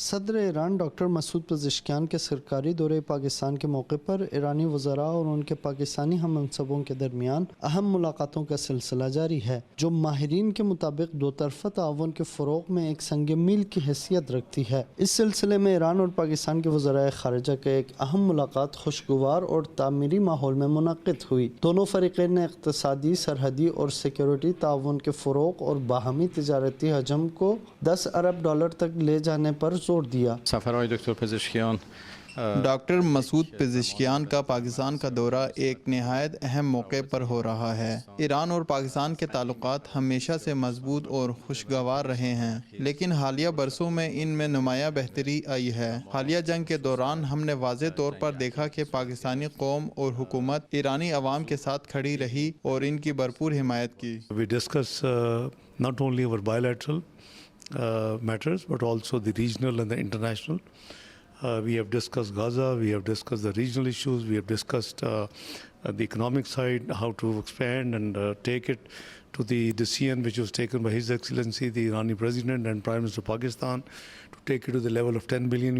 صدر Iran doctor Masoud Pezeshkian کے سرکاری دورے پاکستان کے موقع پر ایرانی وزراء اور ان کے پاکستانی ہم منصبوں کے درمیان اہم ملاقاتوں کا سلسلہ جاری ہے، جو ماہرین کے مطابق دو طرفہ تعاون کے فروغ میں ایک سنگ میل کی حیثیت رکھتی ہے۔ اس سلسلے میں ایران اور پاکستان کے وزرائے خارجہ کا ایک اہم ملاقات خوشگوار اور تعمیری ماحول میں منعقد ہوئی۔ دونوں فریقین نے اقتصادی، سرحدی اور سیکیورٹی تعاون کے فروغ اور باہمی تجارتی حجم کو $10 ارب تک لے جانے پر زور دیا۔ سفرهای دکتر پزشکیان ڈاکٹر مسعود پزشکیان کا پاکستان کا دورہ ایک نہایت اہم موقع پر ہو رہا ہے۔ ایران اور پاکستان کے تعلقات ہمیشہ سے مضبوط اور خوشگوار رہے ہیں، لیکن حالیہ برسوں میں ان میں نمایاں بہتری آئی ہے۔ حالیہ جنگ کے دوران ہم نے واضح طور پر دیکھا کہ پاکستانی قوم اور حکومت ایرانی عوام کے ساتھ کھڑی رہی اور ان کی بھرپور حمایت کی۔ We discuss not only our bilateral matters but also the regional and the international. We have discussed Gaza, we have discussed the regional issues, we have discussed the economic side, how to expand and take it to the decision which was taken by His Excellency the Irani President and Prime Minister of Pakistan to take it to the level of $10 billion.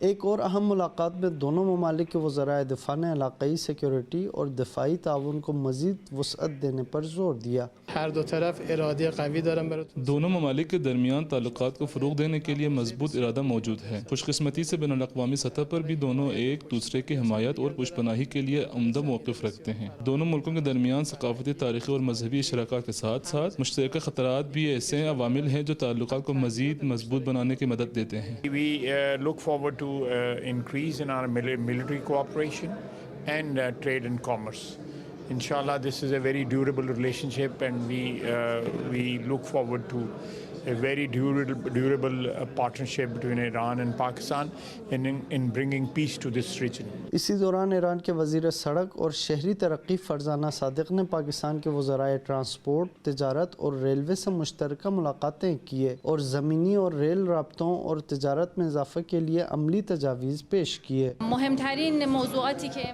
ایک اور اہم ملاقات میں دونوں ممالک کے وزرائے دفاع نے علاقائی سیکیورٹی اور دفاعی تعاون کو مزید وسعت دینے پر زور دیا۔ ہر دو طرف ارادے قوی دارن براتون۔ دونوں ممالک کے درمیان تعلقات کو فروغ دینے کے لیے مضبوط ارادہ موجود ہے۔ خوش قسمتی سے بین الاقوامی سطح پر بھی دونوں ایک دوسرے کی حمایت اور پشت پناہی کے لیے عمدہ موقف رکھتے ہیں۔ دونوں ملکوں کے درمیان ثقافتی، تاریخی اور مذہبی شراکت کے ساتھ ساتھ مشترکہ خطرات بھی ایسے عوامل ہیں جو تعلقات کو مزید مضبوط بنانے کی مدد دیتے ہیں۔ We look forward to increase in our military cooperation and trade and commerce. Inshallah, this is a very durable relationship, and we look forward to a very durable partnership between Iran and Pakistan in bringing peace to this region. اسی دوران ایران کے وزیر سڑک اور شہری ترقی فرزانہ صادق نے پاکستان کے وزرائے ٹرانسپورٹ، تجارت اور ریلوے سے مشترکہ ملاقاتیں کیے اور زمینی اور ریل رابطوں اور تجارت میں اضافے کے لیے عملی تجاویز پیش کیے۔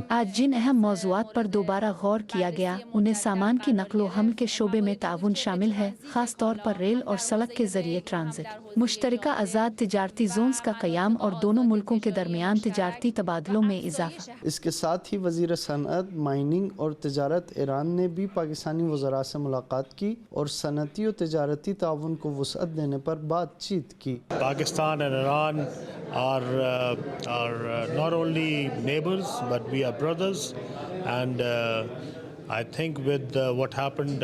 آج جن اہم موضوعات پر دوبارہ غور کیا گیا ان میں سامان کی نقل و حمل کے شعبے میں تعاون شامل ہے، خاص طور پر ریل اور سڑک کے ذریعے ٹرانزٹ، مشترکہ آزاد تجارتی زونز کا قیام اور دونوں ملکوں کے درمیان تجارتی تبادلوں میں اضافہ۔ اس کے ساتھ ہی وزیر صنعت، مائننگ اور تجارت ایران نے بھی پاکستانی وزراء سے ملاقات کی اور صنعتی و تجارتی تعاون کو وسعت دینے پر بات چیت کی۔ Pakistan and Iran are not only neighbors but we are brothers, and I think with what happened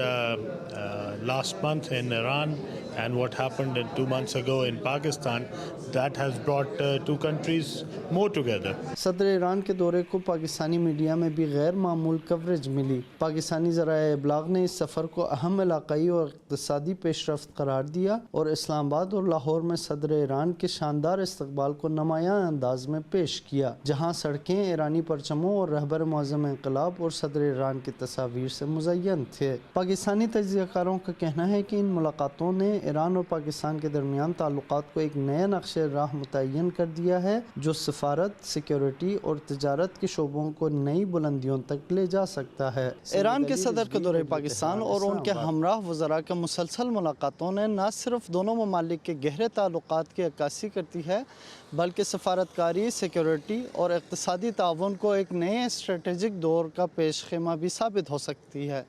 last month in Iran and what happened 2 months ago in Pakistan, that has brought two countries more together. صدر ایران کے دورے کو Pakistani media میں بھی غیر معمول coverage ملی۔ پاکستانی ذرائع ابلاغ نے اس سفر کو اہم علاقائی اور اقتصادی پیش رفت قرار دیا اور اسلام آباد اور لاہور میں صدر ایران کے شاندار استقبال کو نمایاں انداز میں پیش کیا، جہاں سڑکیں ایرانی پرچموں اور رہبر معظم انقلاب اور صدر ایران کی تصاویر سے مزین تھے۔ پاکستانی تجزیہ کاروں کا کہنا ہے کہ ان ملاقاتوں نے ایران اور پاکستان کے درمیان تعلقات کو ایک نئے نقشہ راہ متعین کر دیا ہے، جو سفارت، سیکیورٹی اور تجارت کے شعبوں کو نئی بلندیوں تک لے جا سکتا ہے۔ ایران کے صدر کا دورہ پاکستان اور ان کے ہمراہ وزراء کے مسلسل ملاقاتوں نے نہ صرف دونوں ممالک کے گہرے تعلقات کی عکاسی کرتی ہے، بلکہ سفارتکاری، سیکیورٹی اور اقتصادی تعاون کو ایک نئے اسٹریٹجک دور کا پیش خیمہ بھی ثابت ہو سکتی ہے۔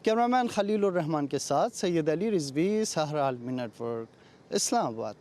کیمرامین خلیل الرحمان کے ساتھ سید علی رضوی، سحر عالمی نیٹ ورک، اسلام آباد۔